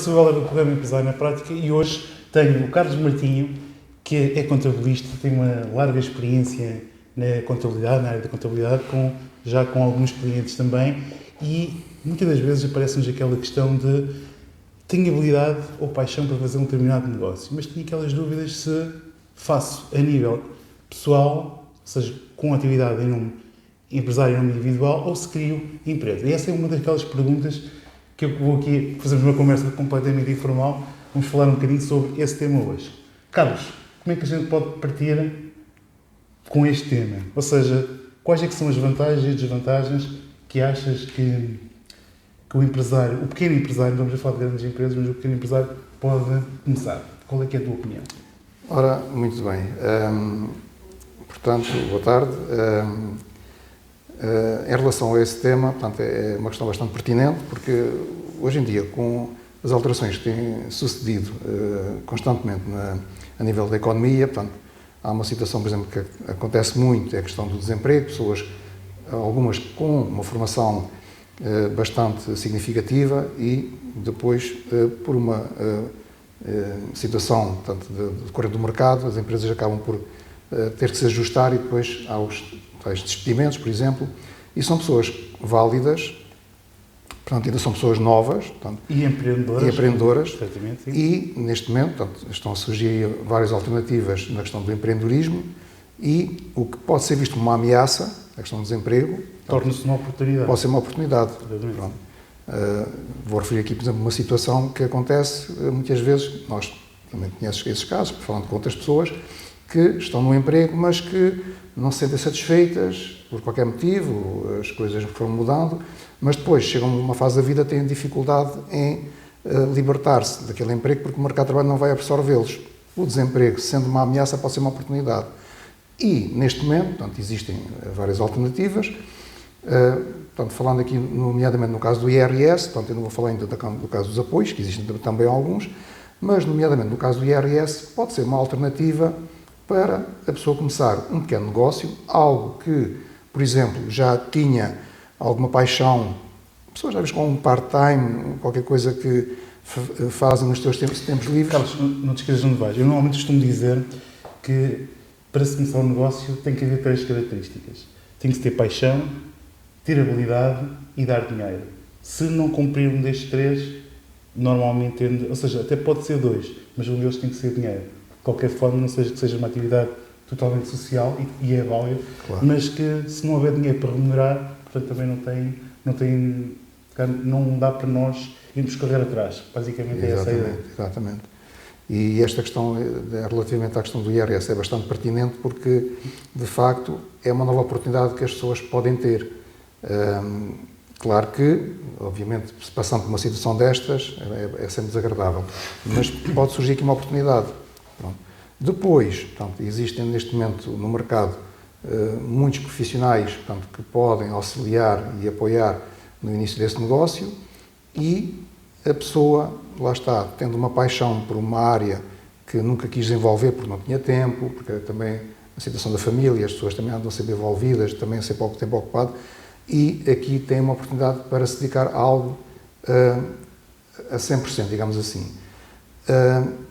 sou o Helder do programa Empresário na Prática e hoje tenho o Carlos Martinho, que é contabilista, tem uma larga experiência na contabilidade, na área da contabilidade, já com alguns clientes também, e muitas das vezes aparece-nos aquela questão de tenho habilidade ou paixão para fazer um determinado negócio, mas tenho aquelas dúvidas se faço a nível pessoal, ou seja, com atividade em nome empresário em nome individual, ou se crio empresa. E essa é uma daquelas perguntas que eu vou aqui, fazemos uma conversa completamente informal, vamos falar um bocadinho sobre esse tema hoje. Carlos, como é que a gente pode partir com este tema? Ou seja, quais é que são as vantagens e desvantagens que achas que o empresário, o pequeno empresário, não vamos falar de grandes empresas, mas o pequeno empresário pode começar? Qual é que é a tua opinião? Ora, muito bem. Portanto, boa tarde. Em relação a esse tema, portanto, é uma questão bastante pertinente, porque hoje em dia, com as alterações que têm sucedido constantemente a nível da economia, portanto, há uma situação, por exemplo, que acontece muito, é a questão do desemprego, pessoas, algumas com uma formação bastante significativa e depois, por uma situação, portanto, de decorrer do mercado, as empresas acabam por ter que se ajustar e depois há os tais despedimentos, por exemplo, e são pessoas válidas, portanto, ainda são pessoas novas, portanto, e empreendedoras, certamente, sim. E neste momento, portanto, estão a surgir várias alternativas na questão do empreendedorismo e o que pode ser visto como uma ameaça, a questão do desemprego, torna-se uma oportunidade. Pode ser uma oportunidade. Vou referir aqui, por exemplo, uma situação que acontece muitas vezes, nós também conhecemos esses casos, falando com outras pessoas, que estão no emprego, mas que não se sentem satisfeitas por qualquer motivo, as coisas foram mudando, mas depois chegam numa fase da vida têm dificuldade em libertar-se daquele emprego porque o mercado de trabalho não vai absorvê-los. O desemprego, sendo uma ameaça, pode ser uma oportunidade. E, neste momento, portanto, existem várias alternativas, portanto, falando aqui, nomeadamente no caso do IRS, portanto, eu não vou falar ainda do caso dos apoios, que existem também alguns, mas, nomeadamente no caso do IRS, pode ser uma alternativa para a pessoa começar um pequeno negócio, algo que, por exemplo, já tinha alguma paixão, pessoas já vezes com um part-time, qualquer coisa que fazem nos seus tempos livres. Carlos, não te esqueças de onde vais. Eu normalmente costumo dizer que para se começar um negócio tem que haver 3 características. Tem que ter paixão, ter habilidade e dar dinheiro. Se não cumprir um destes 3, normalmente ou seja, até pode ser 2, mas um deles tem que ser dinheiro. De qualquer forma, não seja que seja uma atividade totalmente social e é válido, claro. Mas que se não houver dinheiro para remunerar, portanto também não dá para nós irmos correr atrás. Basicamente é essa a ideia. Exatamente. E esta questão, relativamente à questão do IRS, é bastante pertinente porque, de facto, é uma nova oportunidade que as pessoas podem ter. Claro que, obviamente, passando por uma situação destas, é sempre desagradável, mas pode surgir aqui uma oportunidade. Pronto. Depois, portanto, existem neste momento no mercado muitos profissionais, portanto, que podem auxiliar e apoiar no início desse negócio e a pessoa, lá está, tendo uma paixão por uma área que nunca quis desenvolver porque não tinha tempo, porque também a situação da família, as pessoas também andam sempre envolvidas, também sem pouco tempo ocupado, e aqui tem uma oportunidade para se dedicar a algo a 100%, digamos assim.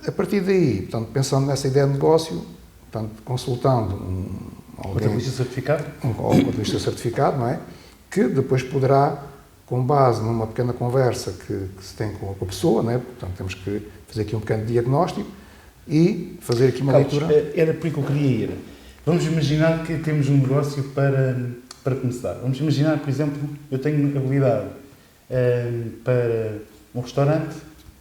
A partir daí, portanto, pensando nessa ideia de negócio, portanto, consultando alguém, um contabilista certificado, não é? Que depois poderá, com base numa pequena conversa que se tem com a pessoa, não é? Portanto, temos que fazer aqui um pequeno diagnóstico e fazer aqui uma leitura. Era por aí que eu queria ir. Vamos imaginar que temos um negócio para começar. Vamos imaginar, por exemplo, eu tenho habilidade para um restaurante,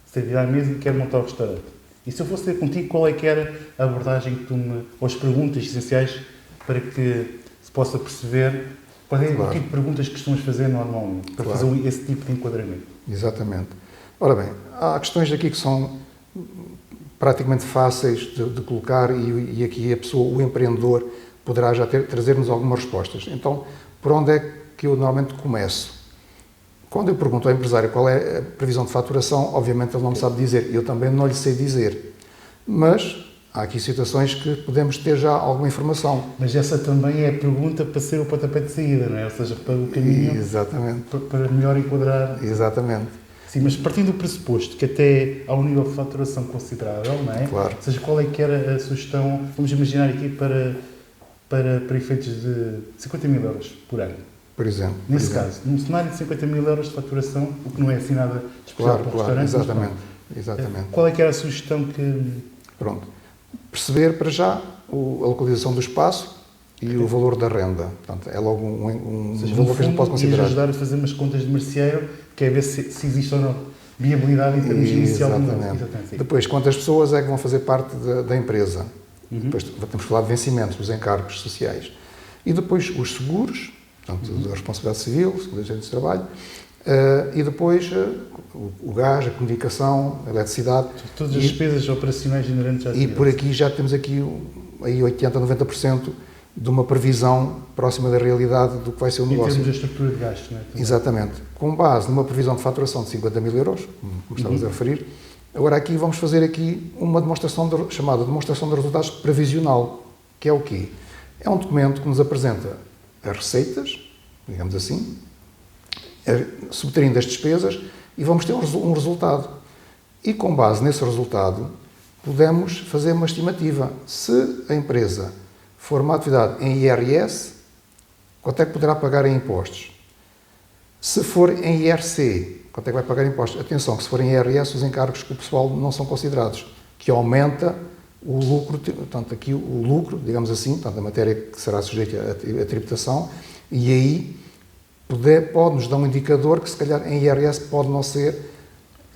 servir à mesa e quero montar o restaurante. E se eu fosse ter contigo, qual é que era a abordagem que ou as perguntas essenciais para que se possa perceber qual é o tipo de perguntas que costumas fazer normalmente, para fazer esse tipo de enquadramento? Exatamente. Ora bem, há questões aqui que são praticamente fáceis de colocar e aqui a pessoa, o empreendedor, poderá já trazer-nos algumas respostas. Então, por onde é que eu normalmente começo? Quando eu pergunto ao empresário qual é a previsão de faturação, obviamente ele não me sabe dizer, eu também não lhe sei dizer. Mas há aqui situações que podemos ter já alguma informação. Mas essa também é a pergunta para ser o pontapé de saída, não é? Ou seja, para o caminho. Exatamente. Para melhor enquadrar. Exatamente. Sim, mas partindo do pressuposto que até há um nível de faturação considerável, não é? Claro. Ou seja, qual é que era a sugestão, vamos imaginar aqui para efeitos de 50 mil euros por ano? Por exemplo. Nesse caso, num cenário de 50 mil euros de faturação, o que não é assim nada de especial para o restaurante. Exatamente. Qual é que era a sugestão que... Pronto. Perceber para já a localização do espaço e o valor da renda. Portanto, é logo um valor que a gente pode considerar. E ajudar a fazer umas contas de merceeiro, que é ver se existe ou não viabilidade em termos inicial do negócio. Exatamente. Depois, quantas pessoas é que vão fazer parte da empresa? Depois temos que falar de vencimentos, dos encargos sociais. E depois os seguros, portanto, da responsabilidade civil, seguros de agentes de trabalho, e depois o gás, a comunicação, a eletricidade. Todas as despesas operacionais inerentes à atividade. E por aqui já temos aqui aí 80%, 90% de uma previsão próxima da realidade do que vai ser o negócio. Em termos da estrutura de gastos, não é? Também. Exatamente. Com base numa previsão de faturação de 50 mil euros, como estavas a referir, agora aqui vamos fazer aqui uma demonstração chamada demonstração de resultados previsional, que é o quê? É um documento que nos apresenta as receitas, digamos assim, subtraindo as despesas, e vamos ter um resultado. E com base nesse resultado, podemos fazer uma estimativa. Se a empresa for uma atividade em IRS, quanto é que poderá pagar em impostos? Se for em IRC, quanto é que vai pagar em impostos? Atenção, que se for em IRS, os encargos com o pessoal não são considerados, que aumenta o lucro, portanto, aqui o lucro, digamos assim, portanto, a matéria que será sujeita à tributação, e aí pode-nos dar um indicador que, se calhar, em IRS pode não ser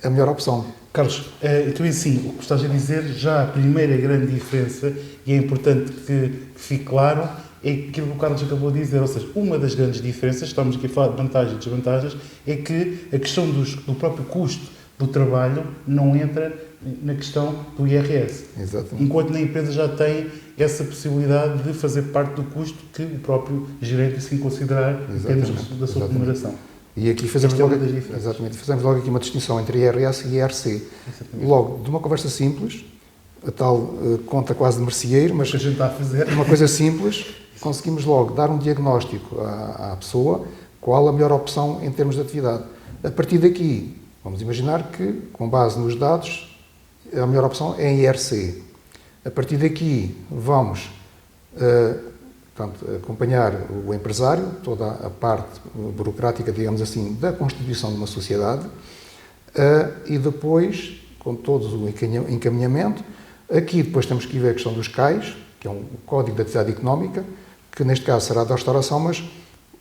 a melhor opção. Carlos, então assim, o que estás a dizer, já a primeira grande diferença, e é importante que fique claro, é aquilo que o Carlos acabou de dizer, ou seja, uma das grandes diferenças, estamos aqui a falar de vantagens e desvantagens, é que a questão do próprio custo do trabalho não entra na questão do IRS. Exatamente. Enquanto na empresa já tem essa possibilidade de fazer parte do custo que o próprio gerente assim considerar em termos da sua remuneração. E aqui fazemos logo aqui uma distinção entre IRS e IRC. Exatamente. Logo, de uma conversa simples, a tal conta quase de merceeiro, mas que a gente está a fazer. Uma coisa simples, conseguimos logo dar um diagnóstico à pessoa qual a melhor opção em termos de atividade. A partir daqui, vamos imaginar que, com base nos dados, a melhor opção é em IRC. A partir daqui, vamos acompanhar o empresário, toda a parte burocrática, digamos assim, da constituição de uma sociedade, e depois, com todo o encaminhamento, aqui depois temos que ir ver a questão dos CAIs, que é um Código de Atividade Económica, que neste caso será da restauração, mas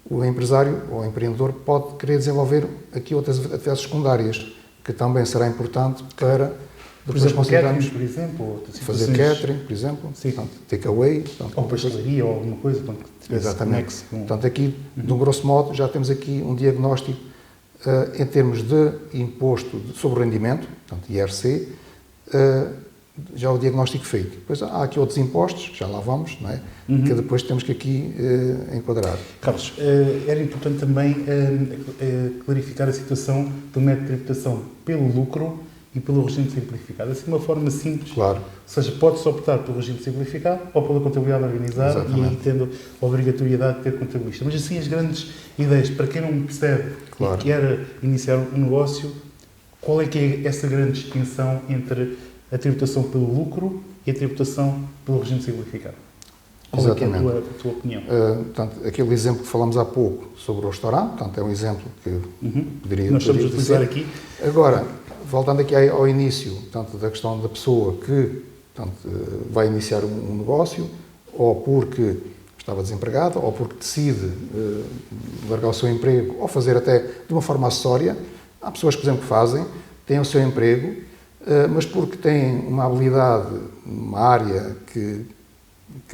o empresário ou o empreendedor pode querer desenvolver aqui outras atividades secundárias, que também será importante para... Por exemplo, catering, por exemplo, fazer catering, por exemplo, takeaway, ou pastelaria, ou alguma coisa. Exatamente. Portanto, aqui, de um grosso modo, já temos aqui um diagnóstico em termos de imposto sobre o rendimento, portanto, IRC, já o diagnóstico feito. Depois há aqui outros impostos, que já lá vamos, não é? Que depois temos que aqui enquadrar. Carlos, era importante também clarificar a situação do método de tributação pelo lucro e pelo regime simplificado. Assim, de uma forma simples. Claro. Ou seja, pode-se optar pelo regime simplificado ou pela contabilidade organizada. Exatamente. E aí tendo a obrigatoriedade de ter contabilista. Mas assim, as grandes ideias, para quem não percebe e quer iniciar um negócio, qual é que é essa grande distinção entre a tributação pelo lucro e a tributação pelo regime simplificado? Qual Exatamente. É a tua opinião? Portanto, aquele exemplo que falámos há pouco sobre o restaurante, portanto, é um exemplo que poderia... Nós estamos a utilizar aqui. Agora, voltando aqui ao início, portanto, da questão da pessoa que, portanto, vai iniciar um negócio, ou porque estava desempregada, ou porque decide largar o seu emprego, ou fazer até de uma forma acessória. Há pessoas, por exemplo, que fazem, têm o seu emprego, mas porque têm uma habilidade, uma área que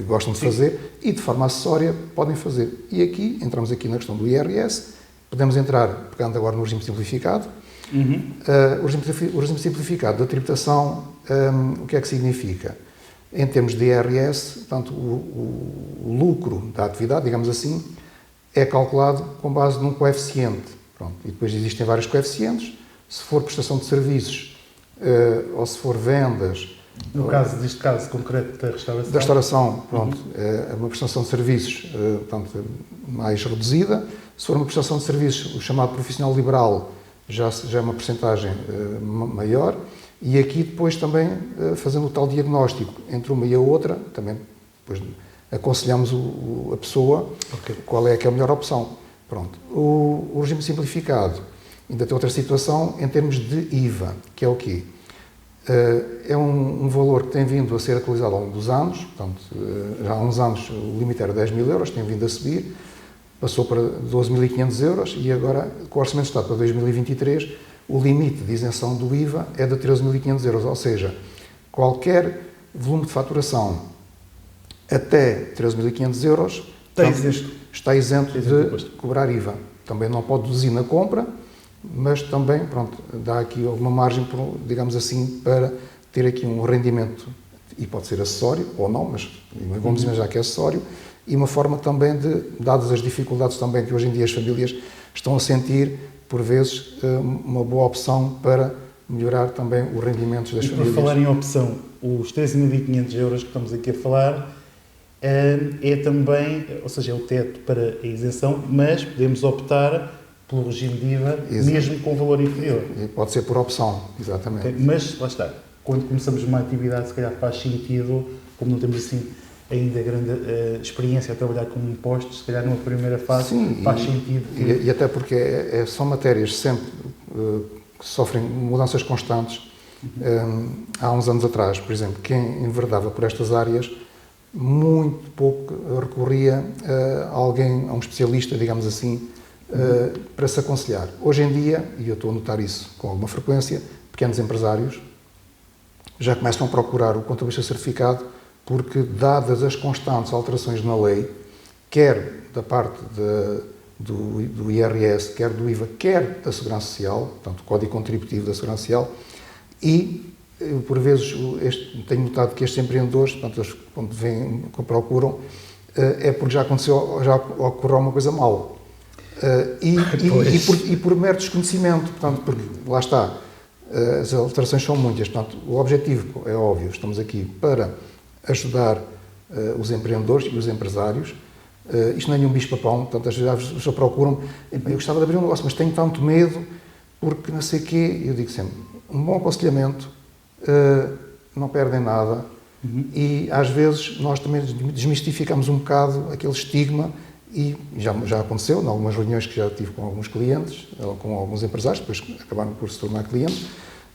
gostam de fazer, e de forma acessória podem fazer. E aqui, entramos aqui na questão do IRS, podemos entrar, pegando agora no regime simplificado. O regime simplificado da tributação, o que é que significa? Em termos de IRS, portanto, o lucro da atividade, digamos assim, é calculado com base num coeficiente. Pronto. E depois existem vários coeficientes. Se for prestação de serviços, ou se for vendas... Neste caso concreto da restauração? Da restauração, pronto, é uma prestação de serviços portanto, mais reduzida. Se for uma prestação de serviços, o chamado profissional liberal, já é uma percentagem maior, e aqui depois também, fazendo o tal diagnóstico entre uma e a outra, também depois aconselhamos a pessoa qual é que é a melhor opção. Pronto. O regime simplificado ainda tem outra situação em termos de IVA, que é o quê? É um valor que tem vindo a ser atualizado ao longo dos anos, portanto, já há uns anos o limite era 10 mil euros, tem vindo a subir, passou para 12.500 euros e agora, com o Orçamento de Estado para 2023, o limite de isenção do IVA é de 13.500 euros, ou seja, qualquer volume de faturação até 13.500 euros está isento de cobrar IVA. Também não pode deduzir na compra, mas também, pronto, dá aqui alguma margem, digamos assim, para ter aqui um rendimento, e pode ser acessório ou não, mas vamos imaginar que é acessório, e uma forma também de, dadas as dificuldades também que hoje em dia as famílias estão a sentir, por vezes, uma boa opção para melhorar também os rendimentos das famílias. Por falar em opção, os 13.500 euros que estamos aqui a falar é também, ou seja, é o teto para a isenção, mas podemos optar pelo regime de IVA, mesmo com valor inferior. E pode ser por opção, exatamente. Okay. Mas, lá está, quando começamos uma atividade, se calhar faz sentido, como não temos assim ainda grande experiência a trabalhar com impostos, se calhar numa primeira fase faz sentido. E até porque são matérias sempre que sofrem mudanças constantes. Há uns anos atrás, por exemplo, quem enverdava por estas áreas, muito pouco recorria a um especialista, digamos assim, para se aconselhar. Hoje em dia, e eu estou a notar isso com alguma frequência, pequenos empresários já começam a procurar o contabilista certificado porque, dadas as constantes alterações na lei, quer da parte do IRS, quer do IVA, quer da Segurança Social, portanto, o Código Contributivo da Segurança Social, e, por vezes, tenho notado que estes empreendedores, portanto, eles, quando vêm, quando procuram, é porque já ocorreu uma coisa mal. E por mero desconhecimento, portanto, porque lá está, as alterações são muitas, portanto, o objetivo é óbvio, estamos aqui para ajudar os empreendedores e os empresários. Isto não é nenhum bicho-papão, portanto, às vezes já procuram, eu gostava de abrir um negócio, mas tenho tanto medo, porque não sei o quê, eu digo sempre, um bom aconselhamento, não perdem nada, e às vezes nós também desmistificamos um bocado aquele estigma. E já aconteceu, em algumas reuniões que já tive com alguns clientes, com alguns empresários, depois acabaram por se tornar clientes,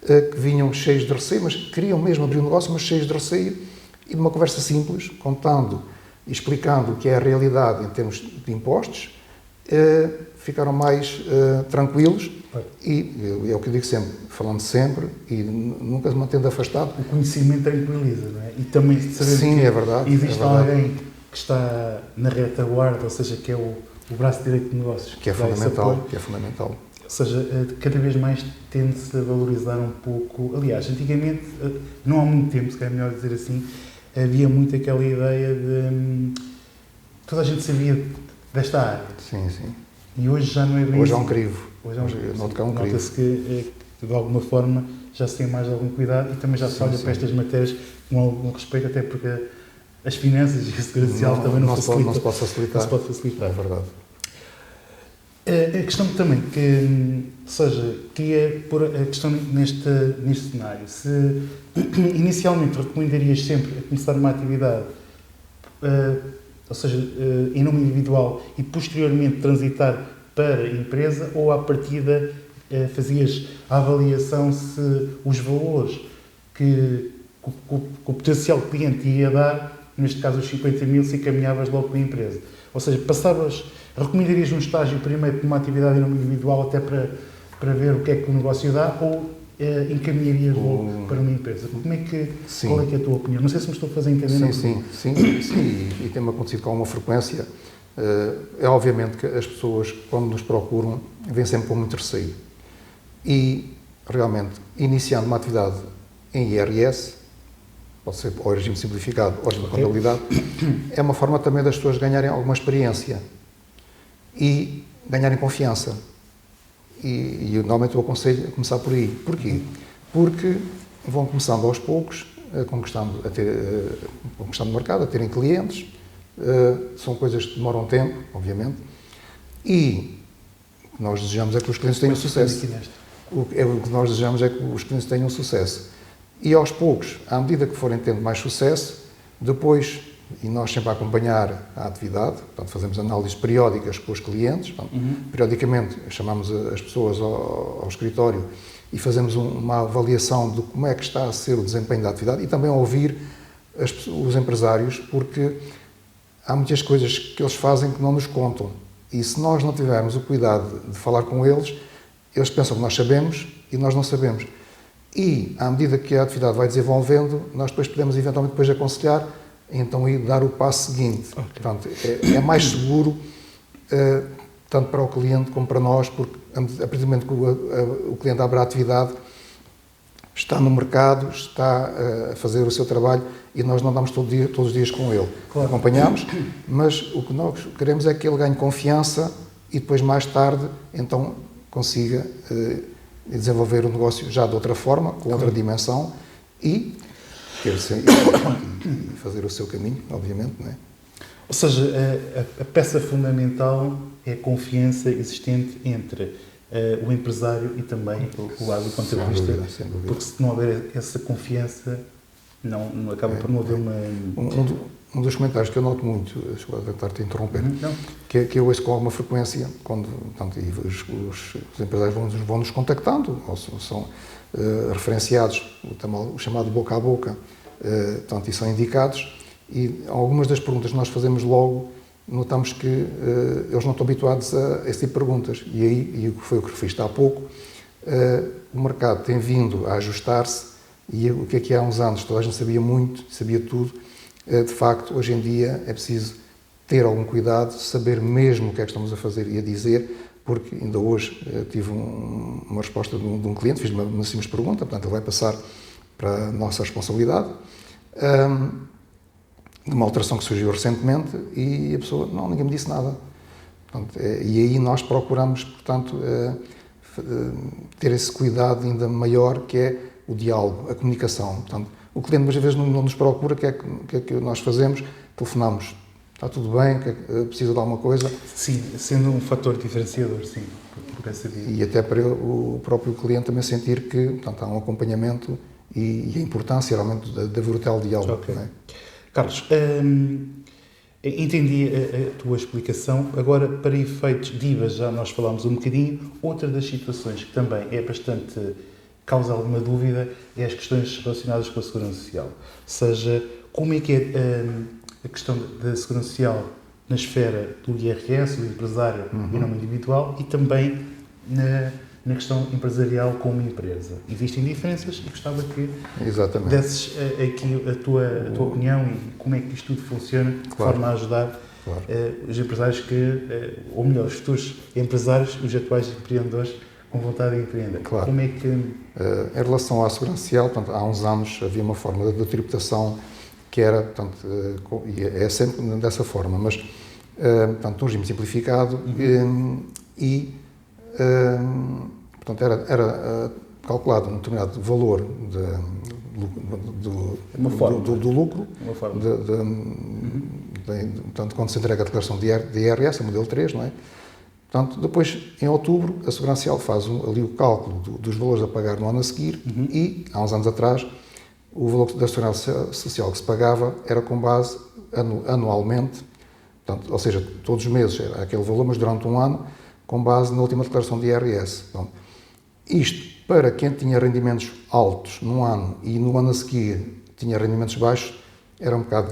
que vinham cheios de receio, mas queriam mesmo abrir um negócio, mas cheios de receio, e de uma conversa simples, contando e explicando o que é a realidade em termos de impostos, ficaram mais tranquilos, e é o que eu digo sempre, falando sempre, e nunca se mantendo afastado. O conhecimento tranquiliza, não é? E também saber que é verdade, existe alguém que está na retaguarda, ou seja, que é o braço direito de negócios. Que é fundamental. Ou seja, cada vez mais tende-se a valorizar um pouco. Aliás, antigamente, não há muito tempo, se calhar é melhor dizer assim, havia muito aquela ideia de toda a gente sabia desta área. Sim. E hoje já não é bem hoje assim. Há um crivo. Hoje há um crivo. Nota-se que, de alguma forma, já se tem mais algum cuidado e também já se olha para estas matérias com algum respeito, até porque as finanças e a segurança social também não se pode facilitar. É verdade. A questão também, queria pôr a questão neste cenário. Se inicialmente recomendarias sempre a começar uma atividade, ou seja, em nome individual e posteriormente transitar para a empresa, ou à partida fazias a avaliação se os valores que o potencial cliente ia dar, neste caso os 50 mil, se encaminhavas logo para a empresa? Ou seja, recomendarias um estágio primeiro para uma atividade em nome individual até para ver o que é que o negócio dá, ou encaminharias logo para uma empresa? Qual é que é a tua opinião? Não sei se me estou a fazer entender. Sim, e tem-me acontecido com alguma frequência. É obviamente que as pessoas, quando nos procuram, vêm sempre com muito receio. E, realmente, iniciando uma atividade em IRS, pode ser ao regime simplificado, ou regime de contabilidade, é uma forma também das pessoas ganharem alguma experiência e ganharem confiança. E normalmente eu aconselho a começar por aí. Porquê? Porque vão começando aos poucos, conquistando o mercado, a terem clientes. São coisas que demoram tempo, obviamente, e nós desejamos é que os clientes tenham sucesso. o que nós desejamos é que os clientes tenham sucesso. E aos poucos, à medida que forem tendo mais sucesso, depois, e nós sempre a acompanhar a atividade, portanto, fazemos análises periódicas com os clientes, portanto, periodicamente chamamos as pessoas ao escritório e fazemos uma avaliação de como é que está a ser o desempenho da atividade e também ouvir os empresários, porque há muitas coisas que eles fazem que não nos contam. E se nós não tivermos o cuidado de falar com eles, eles pensam que nós sabemos e nós não sabemos. E, à medida que a atividade vai desenvolvendo, nós depois podemos eventualmente depois aconselhar, então ir dar o passo seguinte. Okay. Portanto, é mais seguro, tanto para o cliente como para nós, porque a partir do momento que o cliente abre a atividade, está no mercado, está a fazer o seu trabalho e nós não andamos todos os dias com ele. Claro. Acompanhamos, mas o que nós queremos é que ele ganhe confiança e depois, mais tarde, então consiga desenvolver o negócio já de outra forma, com outra dimensão e fazer o seu caminho, obviamente, não é? Ou seja, a peça fundamental é a confiança existente entre o empresário e também o lado do contabilista, sem dúvida. Porque se não houver essa confiança, não acaba por não haver uma... Um dos comentários que eu noto muito, estou a tentar-te interromper, que eu ouço com alguma frequência, quando os empresários vão-nos contactando, ou são referenciados, o chamado boca a boca, e são indicados, e algumas das perguntas que nós fazemos logo, notamos que eles não estão habituados a esse tipo de perguntas. E foi o que referiste há pouco, o mercado tem vindo a ajustar-se, e o que há uns anos toda a gente sabia muito, sabia tudo. De facto, hoje em dia é preciso ter algum cuidado, saber mesmo o que é que estamos a fazer e a dizer, porque ainda hoje tive uma resposta de um cliente, fiz uma simples pergunta, portanto ele vai passar para a nossa responsabilidade, de uma alteração que surgiu recentemente e a pessoa, ninguém me disse nada. Portanto, e aí nós procuramos, portanto, ter esse cuidado ainda maior, que é o diálogo, a comunicação. Portanto, o cliente muitas vezes não nos procura, o que é que nós fazemos? Telefonamos. Está tudo bem? Precisa de alguma coisa? Sim, sendo um fator diferenciador, sim, por essa via. E até para o próprio cliente também sentir que, portanto, há um acompanhamento e a importância realmente de haver o tal diálogo. Okay. Não é? Carlos, entendi a tua explicação. Agora, para efeitos de IVA, já nós falámos um bocadinho. Outra das situações que também é bastante... causa alguma dúvida é as questões relacionadas com a Segurança Social. Ou seja, como é que é a questão da Segurança Social na esfera do IRS, do empresário e não individual, e também na questão empresarial como empresa. Existem diferenças e gostava que desses aqui a tua opinião e como é que isto tudo funciona, de forma a ajudar os empresários ou melhor, os futuros empresários, os atuais empreendedores, com vontade de empreender. Claro. Como é que... Em relação à Segurança Social, portanto, há uns anos havia uma forma de tributação que era, portanto, e é sempre dessa forma, mas, portanto, um regime simplificado portanto, era calculado um determinado valor do lucro, portanto, quando se entrega a declaração de IRS, a modelo 3, não é? Portanto, depois, em outubro, a Segurança Social faz ali o cálculo dos valores a pagar no ano a seguir e, há uns anos atrás, o valor da Segurança Social que se pagava era com base anualmente, portanto, ou seja, todos os meses era aquele valor, mas durante um ano, com base na última declaração de IRS. Portanto, isto, para quem tinha rendimentos altos num ano e no ano a seguir tinha rendimentos baixos, era um bocado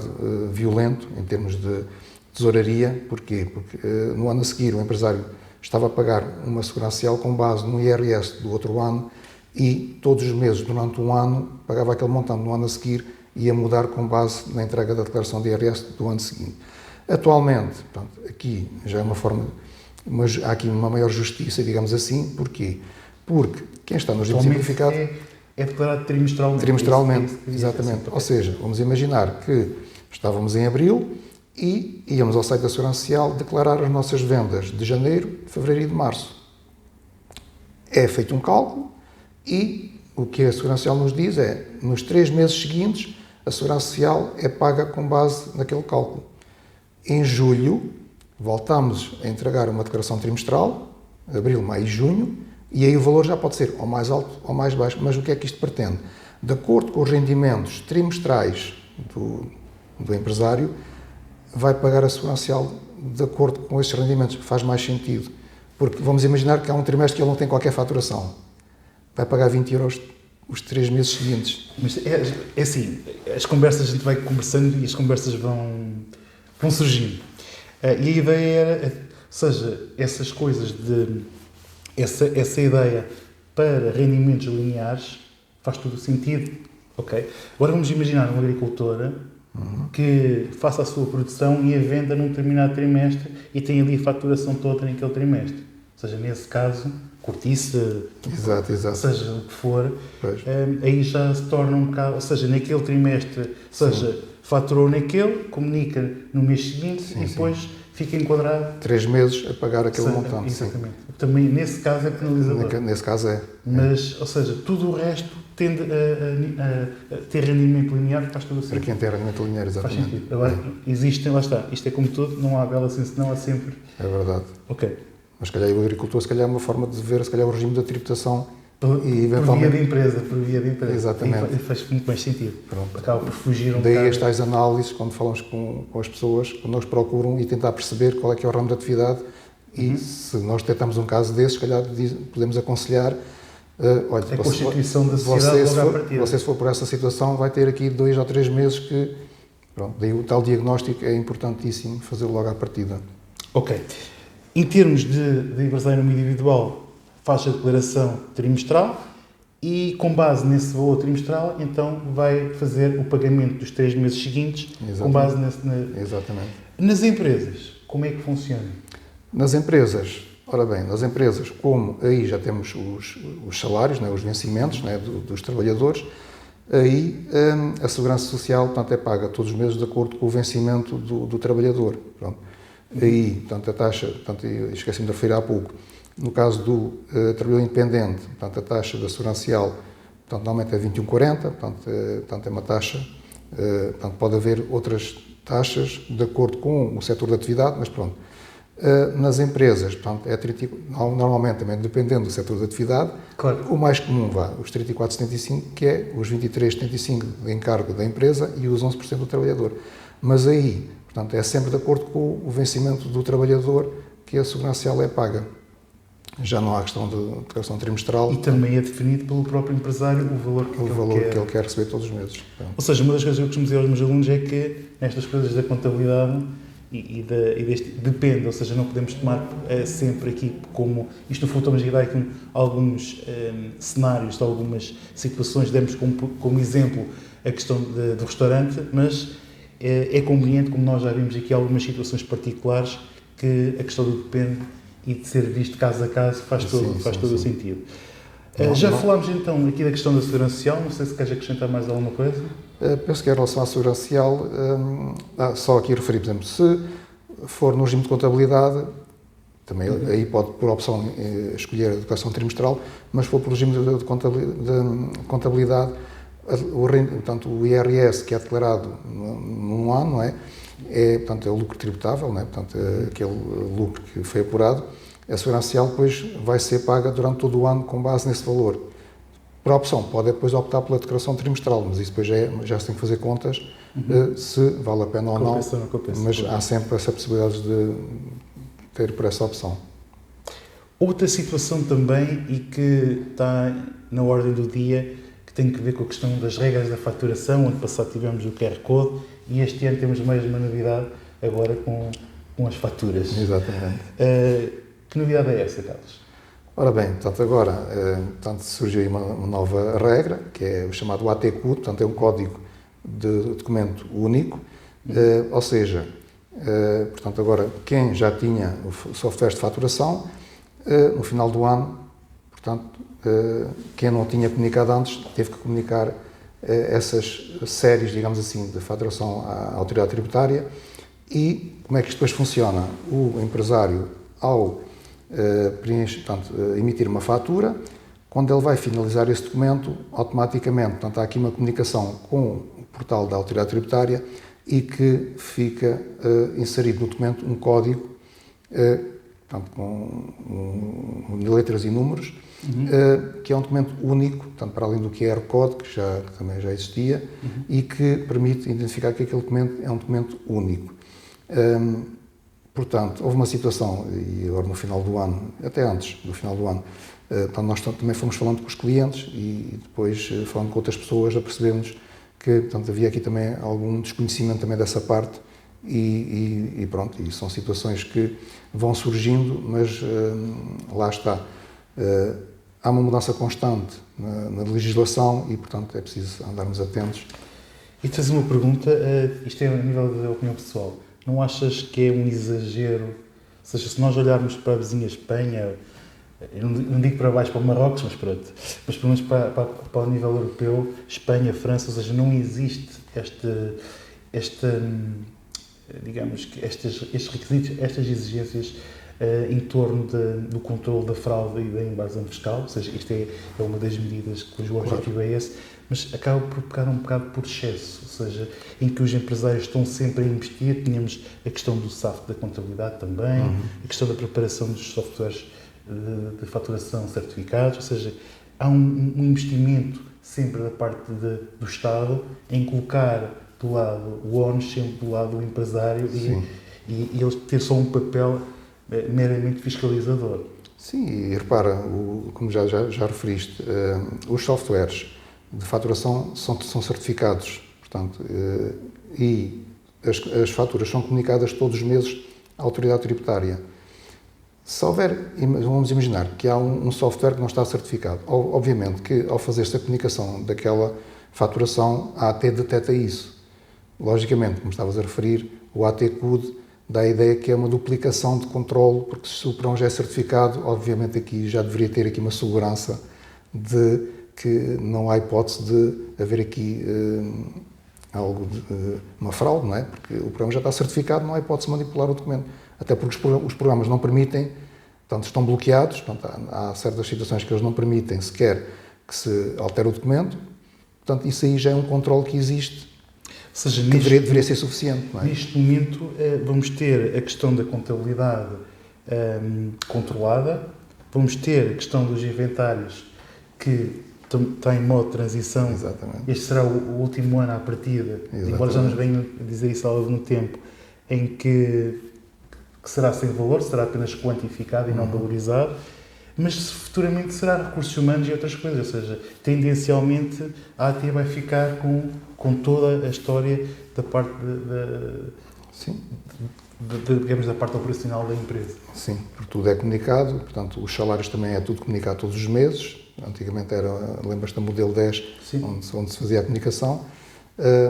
violento em termos de tesouraria. Porquê? Porque no ano a seguir o empresário estava a pagar uma Segurança Social com base no IRS do outro ano e todos os meses, durante um ano, pagava aquele montante. No ano a seguir ia mudar com base na entrega da declaração de IRS do ano seguinte. Atualmente, portanto, aqui já é uma forma, mas há aqui uma maior justiça, digamos assim. Porquê? Porque quem está no regime simplificado... É declarado trimestralmente. Trimestralmente, exatamente. Ou seja, vamos imaginar que estávamos em abril e íamos ao site da Segurança Social declarar as nossas vendas de janeiro, de fevereiro e de março. É feito um cálculo e o que a Segurança Social nos diz é, nos 3 meses seguintes, a Segurança Social é paga com base naquele cálculo. Em julho, voltamos a entregar uma declaração trimestral, abril, maio e junho, E aí o valor já pode ser ou mais alto ou mais baixo, mas o que é que isto pretende? De acordo com os rendimentos trimestrais do empresário, vai pagar a segurança social de acordo com esses rendimentos. Faz mais sentido. Porque vamos imaginar que há um trimestre que ele não tem qualquer faturação. Vai pagar 20 euros os 3 meses seguintes. Mas é assim, as conversas a gente vai conversando e as conversas vão surgindo. E a ideia era, ou seja, essas coisas de... Essa ideia para rendimentos lineares faz todo o sentido. Ok? Agora vamos imaginar uma agricultora que faça a sua produção e a venda num determinado trimestre e tem ali a faturação toda naquele trimestre. Ou seja, nesse caso, cortiça, Exato. seja o que for, aí já se torna um bocado, ou seja, naquele trimestre, ou seja, faturou naquele, comunica no mês seguinte e depois fica enquadrado 3 meses a pagar aquele montante. Exatamente. Também nesse caso é penalizador. Nesse caso é. Mas, ou seja, tudo o resto tende a ter rendimento linear, faz todo o sentido. Para quem tem rendimento linear, Faz exatamente. sentido. Agora, existem, lá está, isto é como tudo, não há bela assim, senão há sempre. É verdade. Ok. Mas se calhar o agricultor, se calhar é uma forma de ver, se calhar o regime da tributação Por via de empresa, por via de empresa. Exatamente. E faz muito mais sentido. Pronto. Acaba por fugir um Daí bocado. as tais análises, quando falamos com as pessoas, quando nós procuram e tentar perceber qual é que é o ramo de atividade e se nós detectamos um caso desses, se calhar podemos aconselhar, olha, A constituição da sociedade logo à partida. Você se for por essa situação vai ter aqui 2 ou 3 meses que, pronto, daí o tal diagnóstico é importantíssimo fazê-lo logo à partida. Ok. Em termos de empresário individual, faz a declaração trimestral e, com base nesse valor trimestral, então vai fazer o pagamento dos 3 meses seguintes. Exatamente. Com base Exatamente. Nas empresas, como é que funciona? Nas empresas, ora bem, nas empresas, como aí já temos os salários, né, os vencimentos, né, dos trabalhadores, aí a Segurança Social, portanto, é paga todos os meses de acordo com o vencimento do trabalhador. Pronto. Aí, portanto, a taxa, portanto, esqueci-me de referir há pouco, no caso do trabalhador independente, portanto, a taxa da Segurança Social, portanto, normalmente é 21,40, portanto, é uma taxa, portanto, pode haver outras taxas de acordo com o setor de atividade, mas pronto. Nas empresas, portanto, é normalmente também dependendo do setor de atividade, claro. O mais comum os 34,75, que é os 23,75 de encargo da empresa e os 11% do trabalhador. Mas aí, portanto, é sempre de acordo com o vencimento do trabalhador que a Segurança Social é paga. Já não há questão de declaração trimestral. E também é definido pelo próprio empresário o valor que ele quer receber todos os meses. Ou seja, uma das coisas que eu costumo dizer aos meus alunos é que nestas coisas da contabilidade depende, ou seja, não podemos tomar sempre aqui como, isto no fundo estamos a dar aqui alguns cenários de algumas situações, demos como exemplo a questão do restaurante, mas é conveniente, como nós já vimos aqui algumas situações particulares, que a questão do depende e de ser visto caso a caso faz todo o sentido. Já falámos então aqui da questão da Segurança Social, não sei se queres acrescentar mais alguma coisa. Penso que em relação à Segurança Social, só aqui referir, por exemplo, se for no regime de contabilidade, também aí pode, por opção, escolher a declaração trimestral, mas se for por regime de contabilidade, portanto, o IRS que é declarado num ano, não é? Portanto, é o lucro tributável, não é? Portanto, aquele lucro que foi apurado, a Segurança Social depois vai ser paga durante todo o ano com base nesse valor. Por opção, pode depois optar pela declaração trimestral, mas isso depois já se tem que fazer contas se vale a pena ou não, mas há sempre essa possibilidade de ter por essa opção. Outra situação também, e que está na ordem do dia, que tem que ver com a questão das regras da faturação. Ano passado tivemos o QR Code e este ano temos mais uma novidade agora com as faturas. Exatamente. Que novidade é essa, Carlos? Ora bem, portanto, agora surgiu aí uma nova regra, que é o chamado ATQ, portanto, é um código de documento único, ou seja, portanto, agora, quem já tinha o software de faturação, no final do ano, portanto, quem não tinha comunicado antes, teve que comunicar essas séries, digamos assim, de faturação à autoridade tributária. E como é que isto depois funciona? O empresário, ao emitir uma fatura, quando ele vai finalizar esse documento, automaticamente, portanto, há aqui uma comunicação com o portal da autoridade tributária e que fica inserido no documento um código portanto, com letras e números, que é um documento único, portanto, para além do QR Code, que também já existia, e que permite identificar que aquele documento é um documento único. Portanto, houve uma situação, e agora no final do ano, até antes do final do ano, portanto, nós também fomos falando com os clientes e depois falando com outras pessoas, a percebermos que, portanto, havia aqui também algum desconhecimento também dessa parte e pronto, e são situações que vão surgindo, mas lá está. Há uma mudança constante na legislação e, portanto, é preciso andarmos atentos. E te fazer uma pergunta, isto é a nível da opinião pessoal, não achas que é um exagero, ou seja, se nós olharmos para a vizinha Espanha, eu não digo para baixo, para o Marrocos, mas pronto, mas pelo menos para o nível europeu, Espanha, França, ou seja, não existe digamos que estes requisitos, estas exigências em torno do controle da fraude e da invasão fiscal, ou seja, isto é uma das medidas cujo objetivo é esse, mas acaba por pecar um bocado por excesso, ou seja, em que os empresários estão sempre a investir. Tínhamos a questão do SAF da contabilidade também, a questão da preparação dos softwares de faturação certificados, ou seja, há um investimento sempre da parte do Estado em colocar do lado o ONU, sempre do lado do empresário e eles ter só um papel meramente fiscalizador. Sim, e repara, como já referiste, os softwares de faturação são certificados, portanto, e as faturas são comunicadas todos os meses à autoridade tributária. Se houver, vamos imaginar que há um software que não está certificado, obviamente que ao fazer esta comunicação daquela faturação, a AT detecta isso. Logicamente, como estavas a referir, o AT-Code dá a ideia que é uma duplicação de controle, porque se o PRON já é certificado, obviamente aqui já deveria ter aqui uma segurança de que não há hipótese de haver aqui uma fraude, não é? Porque o programa já está certificado, não há hipótese de manipular o documento. Até porque os programas não permitem, portanto, estão bloqueados, portanto, há certas situações que eles não permitem sequer que se altere o documento, portanto, isso aí já é um controle que existe, ou seja, que deveria ser suficiente. Não é? Neste momento, vamos ter a questão da contabilidade controlada, vamos ter a questão dos inventários que está em modo de transição. Exatamente. Este será o último ano à partida, embora já nos venham a dizer isso há algum tempo, em que será sem valor, será apenas quantificado e não valorizado, mas futuramente será recursos humanos e outras coisas, ou seja, tendencialmente a AT vai ficar com toda a história da parte digamos, da parte operacional da empresa. Sim, porque tudo é comunicado, portanto, os salários também é tudo comunicado todos os meses. Antigamente lembras-te do modelo 10, onde se fazia a comunicação.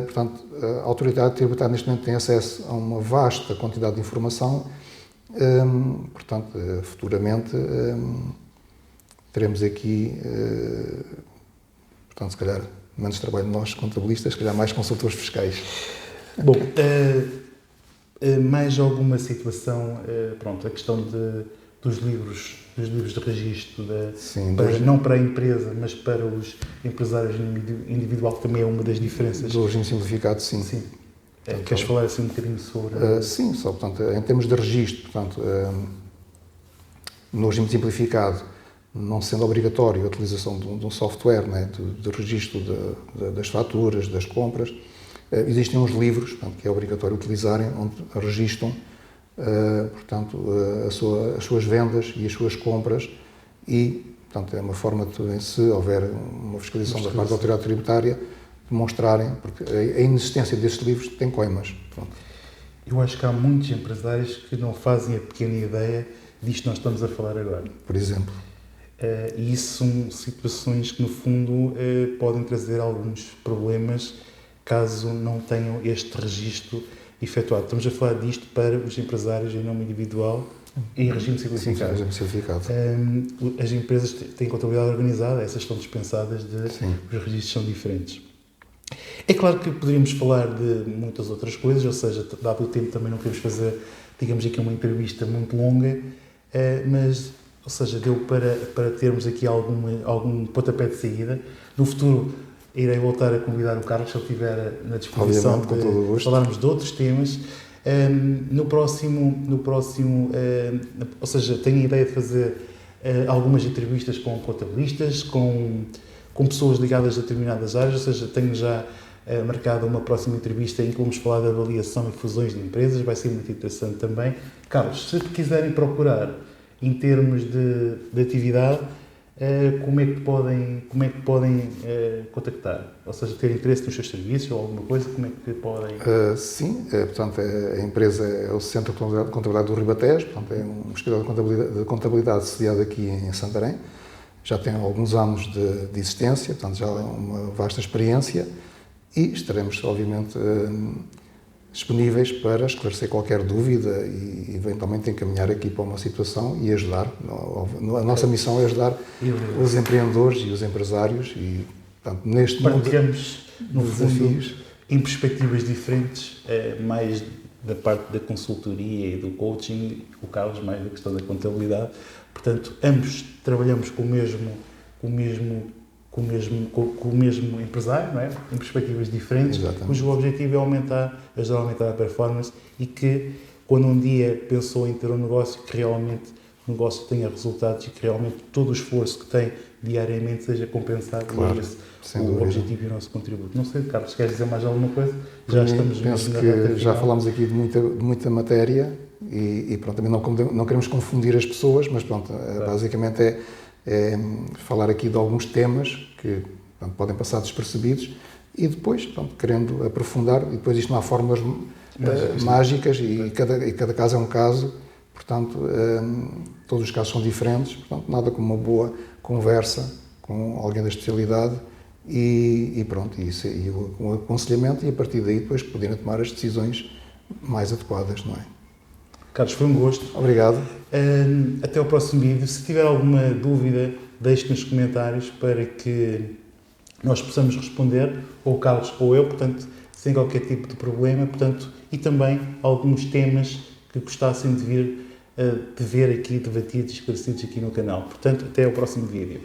Portanto, a autoridade tributária neste momento tem acesso a uma vasta quantidade de informação. Portanto, futuramente teremos aqui, portanto, se calhar menos trabalho de nós, contabilistas, se calhar mais consultores fiscais. Bom, mais alguma situação, pronto, a questão dos livros de registro, não para a empresa, mas para os empresários individual, que também é uma das diferenças. Do regime simplificado, sim. Queres falar assim um bocadinho sobre... sim, só, portanto, em termos de registro, portanto, no regime simplificado, não sendo obrigatório a utilização de um software, né, de registro das faturas, das compras, existem uns livros, portanto, que é obrigatório utilizarem, onde registram, portanto, as suas vendas e as suas compras e, portanto, é uma forma de, se houver uma fiscalização da parte da autoridade tributária, demonstrarem, porque a inexistência destes livros tem coimas. Pronto. Eu acho que há muitos empresários que não fazem a pequena ideia disto que nós estamos a falar agora. Por exemplo. E isso são situações que, no fundo, podem trazer alguns problemas caso não tenham este registro efetuado. Estamos a falar disto para os empresários em nome individual e em regime simplificado. Sim, regime simplificado. As empresas têm contabilidade organizada, essas estão dispensadas, os registros são diferentes. É claro que poderíamos falar de muitas outras coisas, ou seja, dado o tempo também não queremos fazer, digamos aqui, uma entrevista muito longa, mas, ou seja, deu para termos aqui algum pontapé de saída. No futuro irei voltar a convidar o Carlos, se ele estiver na disposição de falarmos de outros temas, No próximo, ou seja, tenho a ideia de fazer algumas entrevistas com contabilistas, com pessoas ligadas a determinadas áreas, ou seja, tenho já marcado uma próxima entrevista em que vamos falar de avaliação e fusões de empresas, vai ser muito interessante também. Carlos, se quiserem procurar em termos de atividade, como é que podem contactar? Ou seja, ter interesse nos seus serviços ou alguma coisa, como é que podem... Sim, portanto, a empresa é o Centro de Contabilidade do Ribatejo, portanto, é um escritório de contabilidade sediado aqui em Santarém. Já tem alguns anos de existência, portanto, já é uma vasta experiência e estaremos, obviamente, disponíveis para esclarecer qualquer dúvida e eventualmente encaminhar aqui para uma situação e ajudar. A nossa missão é ajudar os empreendedores e os empresários e, portanto, neste mundo no desafios. Fundo, em perspectivas diferentes, mais da parte da consultoria e do coaching, o Carlos mais da questão da contabilidade. Portanto, ambos trabalhamos com o mesmo empresário, não é? Em perspectivas diferentes, Exatamente. cujo objetivo é ajudar a aumentar a performance e que, quando um dia pensou em ter um negócio, que realmente o negócio tenha resultados e que realmente todo o esforço que tem diariamente seja compensado. Claro, e esse sem o dúvida. Objetivo e o nosso contributo. Não sei, Carlos, queres dizer mais alguma coisa? Já estamos Penso na que reta já final. falámos aqui de muita matéria e pronto, também não queremos confundir as pessoas, mas pronto, basicamente é falar aqui de alguns temas que pronto, podem passar despercebidos e depois, pronto, querendo aprofundar, e depois isto não há fórmulas mágicas e cada caso é um caso, portanto, todos os casos são diferentes, portanto, nada como uma boa conversa com alguém da especialidade e pronto, e o aconselhamento e a partir daí depois poderem tomar as decisões mais adequadas, não é? Carlos, foi um gosto. Obrigado. Até ao próximo vídeo. Se tiver alguma dúvida, deixe nos comentários para que nós possamos responder, ou o Carlos ou eu, portanto, sem qualquer tipo de problema, portanto, e também alguns temas que gostassem de ver aqui debatidos e esclarecidos aqui no canal. Portanto, até ao próximo vídeo.